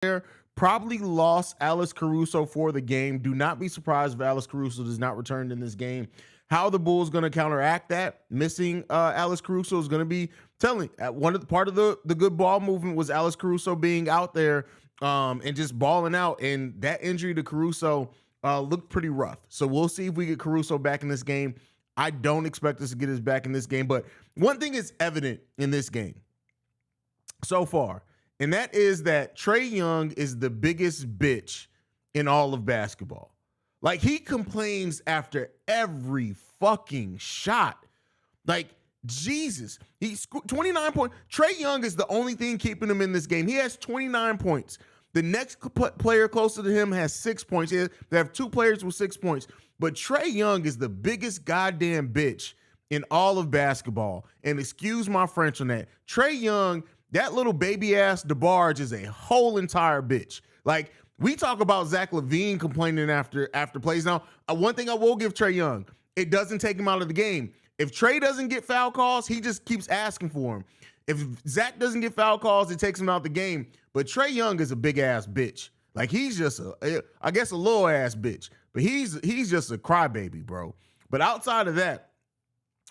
there. Probably lost Alex Caruso for the game. Do not be surprised if Alex Caruso does not return in this game. How the Bulls going to counteract that? Missing Alex Caruso is going to be telling. Part of the good ball movement was Alex Caruso being out there and just balling out. And that injury to Caruso looked pretty rough. So we'll see if we get Caruso back in this game. I don't expect us to get us back in this game. But one thing is evident in this game so far, and that is that Trae Young is the biggest bitch in all of basketball. Like, he complains after every fucking shot. Like, Jesus. He's 29 points. Trae Young is the only thing keeping him in this game. He has 29 points. The next player closer to him has 6 points. They have 2 players with 6 points. But Trae Young is the biggest goddamn bitch in all of basketball. And excuse my French on that. Trae Young, that little baby ass DeBarge, is a whole entire bitch. Like, we talk about Zach LaVine complaining after plays. Now, one thing I will give Trae Young, it doesn't take him out of the game. If Trae doesn't get foul calls, he just keeps asking for him. If Zach doesn't get foul calls, it takes him out the game. But Trae Young is a big ass bitch. Like, he's just I guess a little ass bitch. But he's just a crybaby, bro. But outside of that,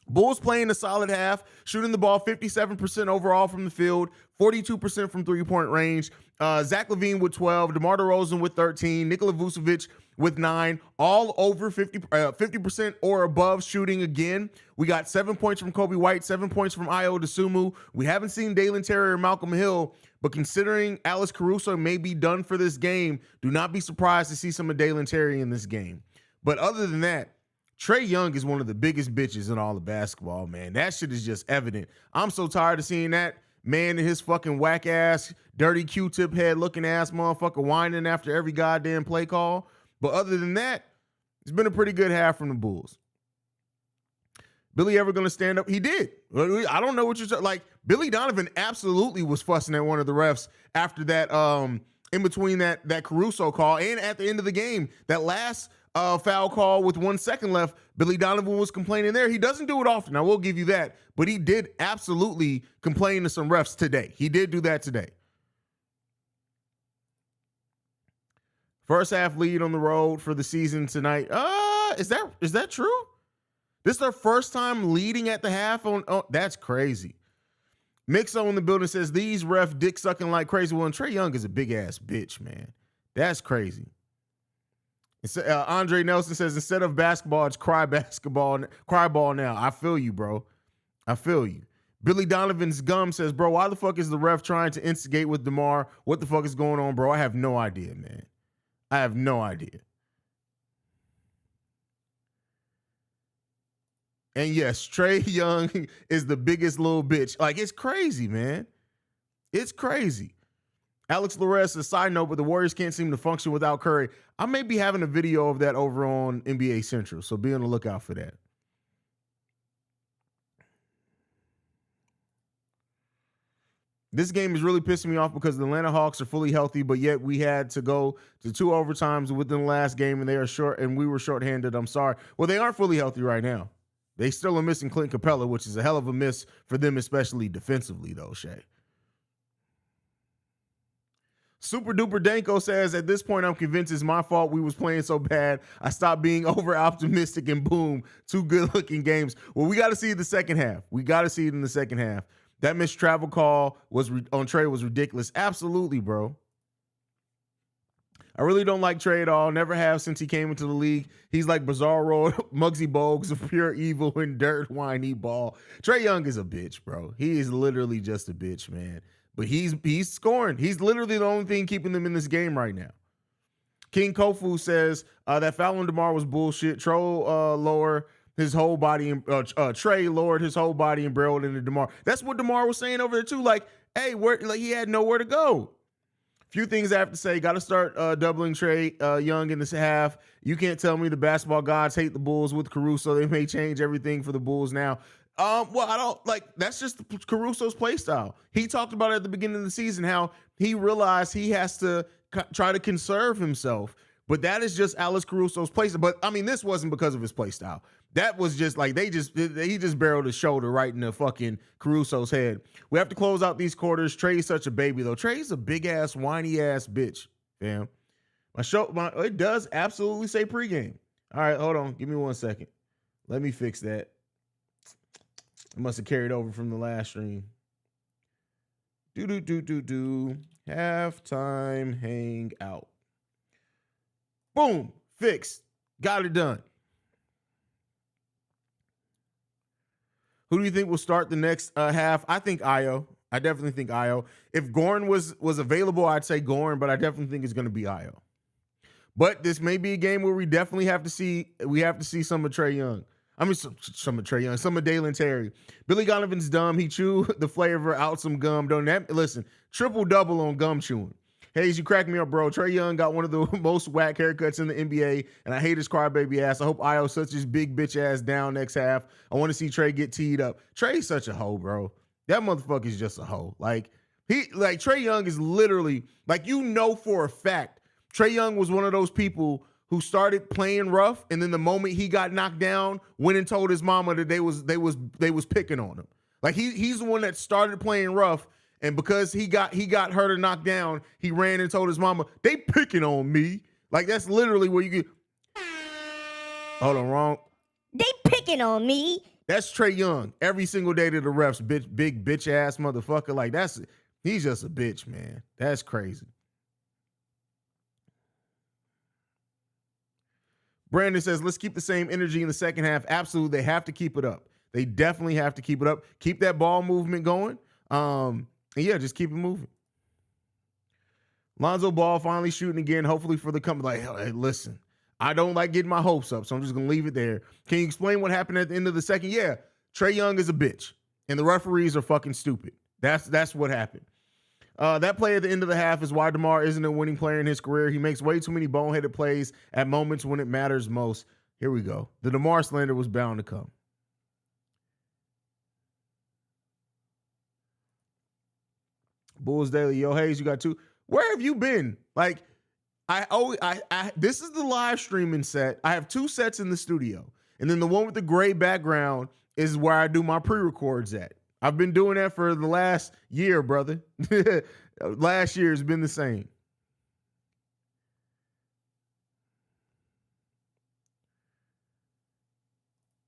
Bulls playing a solid half, shooting the ball 57% overall from the field, 42% from three-point range. Zach LaVine with 12, DeMar DeRozan with 13, Nikola Vucevic with 9, all over 50% or above shooting again. We got 7 points from Kobe White, 7 points from Ayo Dosunmu. We haven't seen Dalen Terry or Malcolm Hill, but considering Alex Caruso may be done for this game, do not be surprised to see some of Dalen Terry in this game. But other than that, Trae Young is one of the biggest bitches in all of basketball, man. That shit is just evident. I'm so tired of seeing that man and his fucking whack ass, dirty Q-tip head looking ass motherfucker whining after every goddamn play call. But other than that, it's been a pretty good half from the Bulls. Billy ever going to stand up? He did. I don't know what you're like. Billy Donovan absolutely was fussing at one of the refs after that, in between that Caruso call and at the end of the game, that last foul call with 1 second left. Billy Donovan was complaining there. He doesn't do it often, I will give you that, but he did absolutely complain to some refs today. He did do that today. First half lead on the road for the season tonight. Is that true? This is their first time leading at the half on that's crazy. Mixo in the building says these ref dick sucking like crazy. Well, and Trae Young is a big ass bitch, man. That's crazy. Andre Nelson says instead of basketball, it's cry ball now. I feel you, bro. I feel you. Billy Donovan's gum says, bro, why the fuck is the ref trying to instigate with DeMar? What the fuck is going on, bro? I have no idea, man. I have no idea. And yes, Trae Young is the biggest little bitch. Like, it's crazy, man. It's crazy. Alex Lores, a side note, but the Warriors can't seem to function without Curry. I may be having a video of that over on NBA Central, so be on the lookout for that. This game is really pissing me off because the Atlanta Hawks are fully healthy, but yet we had to go to 2 overtimes within the last game, and they are short, and we were shorthanded. I'm sorry. Well, they aren't fully healthy right now. They still are missing Clint Capella, which is a hell of a miss for them, especially defensively, though, Shay. Super Duper Danko says, at this point, I'm convinced it's my fault we was playing so bad. I stopped being over optimistic and boom, 2 good looking games. Well, we got to see the second half. We got to see it in the second half. That missed travel call was on Trae was ridiculous. Absolutely, bro. I really don't like Trae at all. Never have since he came into the league. He's like Bizarro, Muggsy Bogues of pure evil and dirt whiny ball. Trae Young is a bitch, bro. He is literally just a bitch, man. But he's scoring. He's literally the only thing keeping them in this game right now. King Kofu says that foul on DeMar was bullshit. Trae lowered his whole body and Trae lowered his whole body and barreled into DeMar. That's what DeMar was saying over there too. Like, hey, he had nowhere to go. Few things I have to say. Got to start doubling Trae Young in this half. You can't tell me the basketball gods hate the Bulls with Caruso. They may change everything for the Bulls now. Well, I don't like. That's just Caruso's play style. He talked about it at the beginning of the season how he realized he has to try to conserve himself But that is just Alex Caruso's play. But I mean, this wasn't because of his play style. That was just like he just barreled his shoulder right in the fucking Caruso's head. We have to close out these quarters. Trae's such a baby though. Trae's a big ass, whiny ass bitch, fam. It does absolutely say pregame. All right, hold on. Give me 1 second. Let me fix that. It must have carried over from the last stream. Halftime hangout. Boom. Fixed. Got it done. Who do you think will start the next half? I think Io. I definitely think Io. If Gorn was available, I'd say Gorn, but I definitely think it's going to be Io. But this may be a game where we definitely have to see some of Trae Young. I mean, some of Trae Young, some of Dalen Terry. Billy Donovan's dumb. He chewed the flavor out some gum. Listen, triple-double on gum chewing. Haize, you crack me up, bro. Trae Young got one of the most whack haircuts in the NBA, and I hate his crybaby ass. I hope Io shuts his big bitch ass down next half. I want to see Trae get teed up. Trae's such a hoe, bro. That motherfucker is just a hoe. Trae Young is literally, for a fact, Trae Young was one of those people who started playing rough, and then the moment he got knocked down, went and told his mama that they was picking on him. Like he's the one that started playing rough, and because he got hurt or knocked down, he ran and told his mama, they picking on me. Like that's literally where you get. Hold on, wrong. They picking on me. That's Trae Young every single day to the refs, big bitch ass motherfucker. Like he's just a bitch, man. That's crazy. Brandon says, let's keep the same energy in the second half. Absolutely. They have to keep it up. They definitely have to keep it up. Keep that ball movement going. And yeah, just keep it moving. Lonzo Ball finally shooting again, hopefully for the company. Hey, listen, I don't like getting my hopes up, so I'm just going to leave it there. Can you explain what happened at the end of the second? Yeah, Trae Young is a bitch, and the referees are fucking stupid. That's what happened. That play at the end of the half is why DeMar isn't a winning player in his career. He makes way too many boneheaded plays at moments when it matters most. Here we go. The DeMar slander was bound to come. Bulls Daily, yo, Haize, you got two. Where have you been? This is the live streaming set. I have two sets in the studio, and then the one with the gray background is where I do my pre-records at. I've been doing that for the last year, brother. Last year has been the same.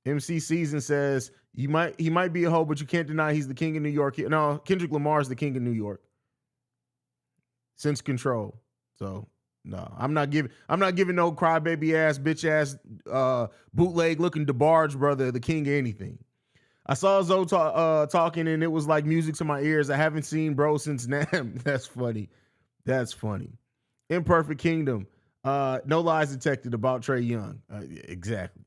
MC Season says, he might be a hoe, but you can't deny he's the king of New York. No, Kendrick Lamar is the king of New York since Control. So no, I'm not giving no crybaby ass, bitch ass, bootleg looking DeBarge brother the king of anything. I saw Zoe talking, and it was like music to my ears. I haven't seen bro since Nam. That's funny. That's funny. Imperfect Kingdom. No lies detected about Trae Young. Exactly.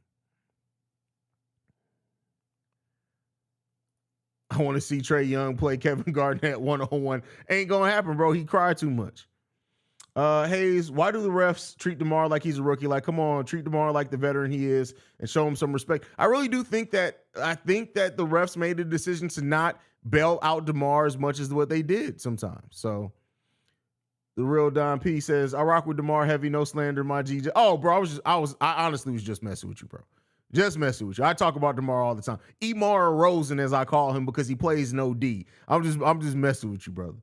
I want to see Trae Young play Kevin Garnett one-on-one. Ain't gonna happen, bro. He cried too much. Haize, why do the refs treat DeMar like he's a rookie? Like, come on, treat DeMar like the veteran he is and show him some respect. I really do think that the refs made a decision to not bail out DeMar as much as what they did sometimes. So the real Don P says, I rock with DeMar heavy, no slander, my GJ. Oh, bro, I honestly was just messing with you, bro. Just messing with you. I talk about DeMar all the time. Emar Rosen, as I call him, because he plays no D. I'm just messing with you, brother.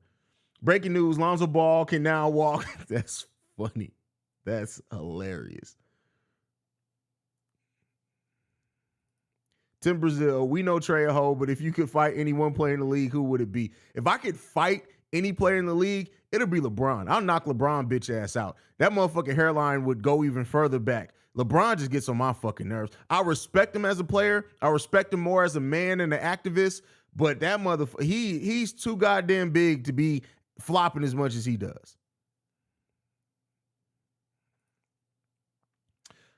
Breaking news, Lonzo Ball can now walk. That's funny. That's hilarious. Tim Brazil, we know Trae a hoe, but if you could fight any one player in the league, who would it be? If I could fight any player in the league, it'll be LeBron. I'll knock LeBron bitch ass out. That motherfucking hairline would go even further back. LeBron just gets on my fucking nerves. I respect him as a player. I respect him more as a man and an activist, but that motherfucker, he's too goddamn big to be flopping as much as he does.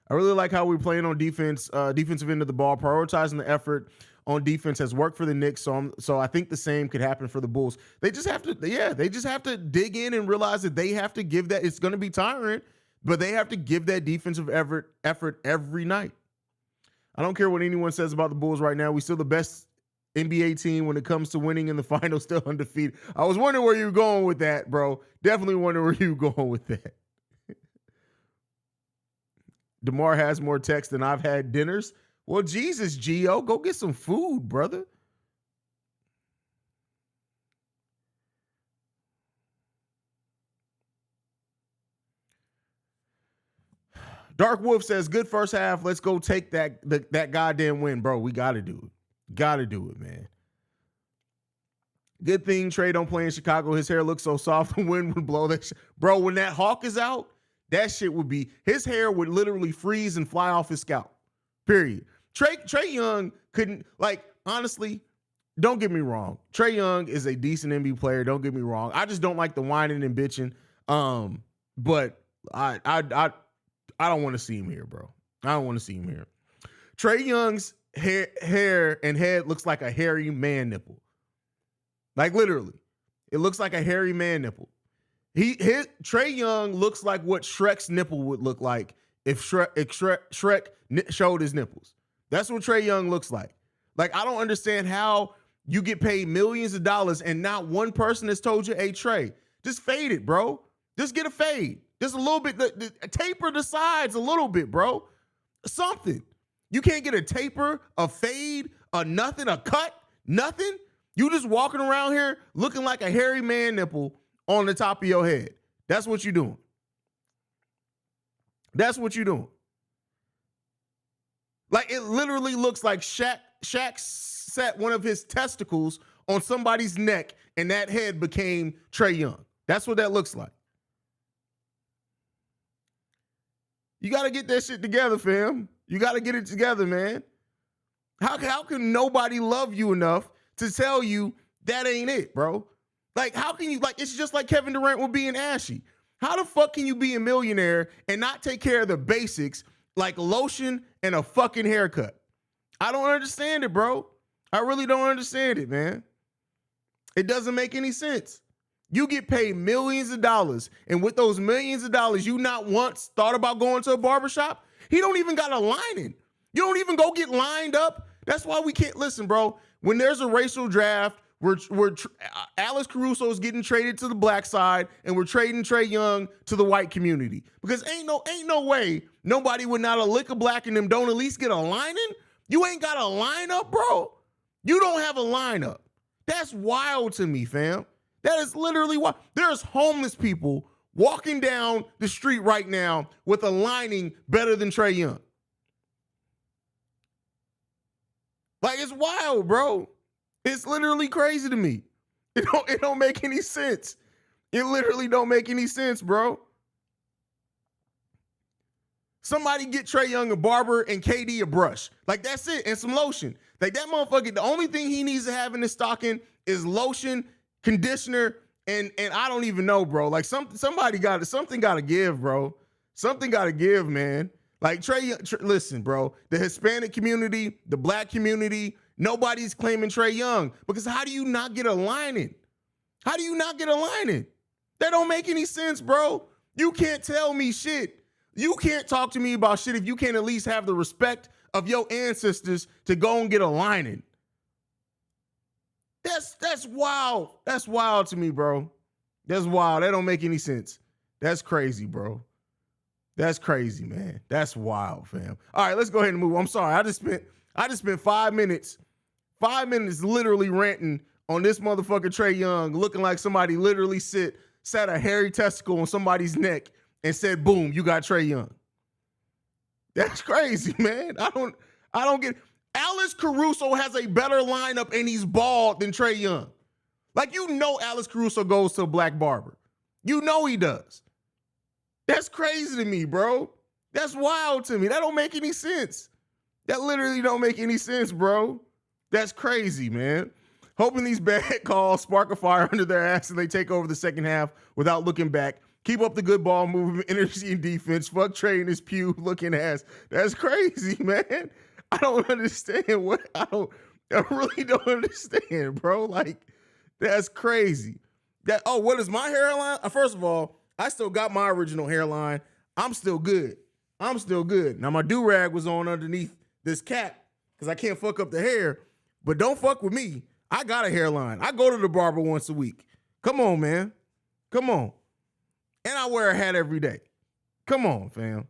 I really like how we're playing on defense, defensive end of the ball, prioritizing the effort on defense has worked for the Knicks. So I think the same could happen for the Bulls. They just have to dig in and realize that they have to give that. It's going to be tiring, but they have to give that defensive effort every night. I don't care what anyone says about the Bulls right now. We're still the best NBA team when it comes to winning in the finals, still undefeated. I was wondering where you were going with that, bro. Definitely wondering where you were going with that. DeMar has more texts than I've had dinners. Well, Jesus, Gio, go get some food, brother. Dark Wolf says, good first half. Let's go take that goddamn win, bro. We got to do it. Got to do it, man. Good thing Trae don't play in Chicago. His hair looks so soft, the wind would blow that shit. Bro, when that hawk is out, that shit would be, his hair would literally freeze and fly off his scalp. Period. Trae Young couldn't, like, honestly, don't get me wrong. Trae Young is a decent NBA player. Don't get me wrong. I just don't like the whining and bitching. But I don't want to see him here, bro. I don't want to see him here. Trae Young's hair and head looks like a hairy man nipple. Like, literally. It looks like a hairy man nipple. Trae Young looks like what Shrek's nipple would look like if Shrek showed his nipples. That's what Trae Young looks like. Like, I don't understand how you get paid millions of dollars and not one person has told you, hey, Trae, just fade it, bro. Just get a fade. Just a little bit, taper the sides a little bit, bro. Something. You can't get a taper, a fade, a nothing, a cut, nothing. You just walking around here looking like a hairy man nipple on the top of your head. That's what you're doing. That's what you're doing. Like, it literally looks like Shaq set one of his testicles on somebody's neck and that head became Trae Young. That's what that looks like. You got to get that shit together, fam. You got to get it together, man. How can nobody love you enough to tell you that ain't it, bro? Like, how can you, like, it's just like Kevin Durant with being ashy. How the fuck can you be a millionaire and not take care of the basics like lotion and a fucking haircut? I don't understand it, bro. I really don't understand it, man. It doesn't make any sense. You get paid millions of dollars, and with those millions of dollars, you not once thought about going to a barbershop? He don't even got a lining. You don't even go get lined up. That's why we can't listen, bro. When there's a racial draft, Alex Caruso is getting traded to the black side, and we're trading Trae Young to the white community because ain't no way nobody with not a lick of black in them don't at least get a lining. You ain't got a lineup, bro. You don't have a lineup. That's wild to me, fam. That is literally why there's homeless people walking down the street right now with a lining better than Trae Young. Like, it's wild, bro. It's literally crazy to me. It don't make any sense. It literally don't make any sense, bro. Somebody get Trae Young a barber and KD a brush. Like, that's it, and some lotion. Like, that motherfucker, the only thing he needs to have in his stocking is lotion, conditioner, and I don't even know, bro. Like, something got to give, bro. Something got to give, man. Like, listen, bro. The Hispanic community, the black community, nobody's claiming Trae Young because how do you not get a lining? How do you not get a lining? That don't make any sense, bro. You can't tell me shit. You can't talk to me about shit if you can't at least have the respect of your ancestors to go and get a lining. That's wild. That's wild to me, bro. That's wild. That don't make any sense. That's crazy, bro. That's crazy, man. That's wild, fam. All right, let's go ahead and move. I'm sorry. I just spent 5 minutes literally ranting on this motherfucker Trae Young, looking like somebody literally sat a hairy testicle on somebody's neck and said, boom, you got Trae Young. That's crazy, man. I don't get it. Alex Caruso has a better lineup and he's bald than Trae Young. Like, you know Alex Caruso goes to a black barber. You know he does. That's crazy to me, bro. That's wild to me. That don't make any sense. That literally don't make any sense, bro. That's crazy, man. Hoping these bad calls spark a fire under their ass and they take over the second half without looking back. Keep up the good ball movement, energy, and defense. Fuck Trae and his pew looking ass. That's crazy, man. I don't understand I really don't understand, bro. Like, that's crazy. What is my hairline? First of all, I still got my original hairline. I'm still good. Now, my do-rag was on underneath this cap because I can't fuck up the hair, but don't fuck with me. I got a hairline. I go to the barber once a week. Come on, man. Come on. And I wear a hat every day. Come on, fam.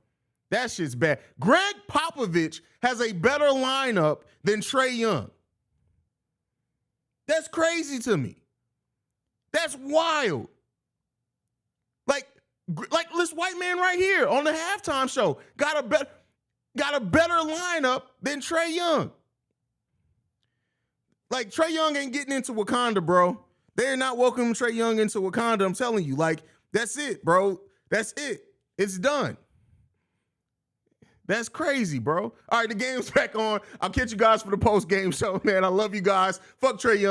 That shit's bad. Greg Popovich has a better lineup than Trae Young. That's crazy to me. That's wild. Like this white man right here on the halftime show got a better lineup than Trae Young. Like, Trae Young ain't getting into Wakanda, bro. They're not welcoming Trae Young into Wakanda. I'm telling you, like, that's it, bro. That's it. It's done. That's crazy, bro. All right, the game's back on. I'll catch you guys for the post-game show, man. I love you guys. Fuck Trae Young.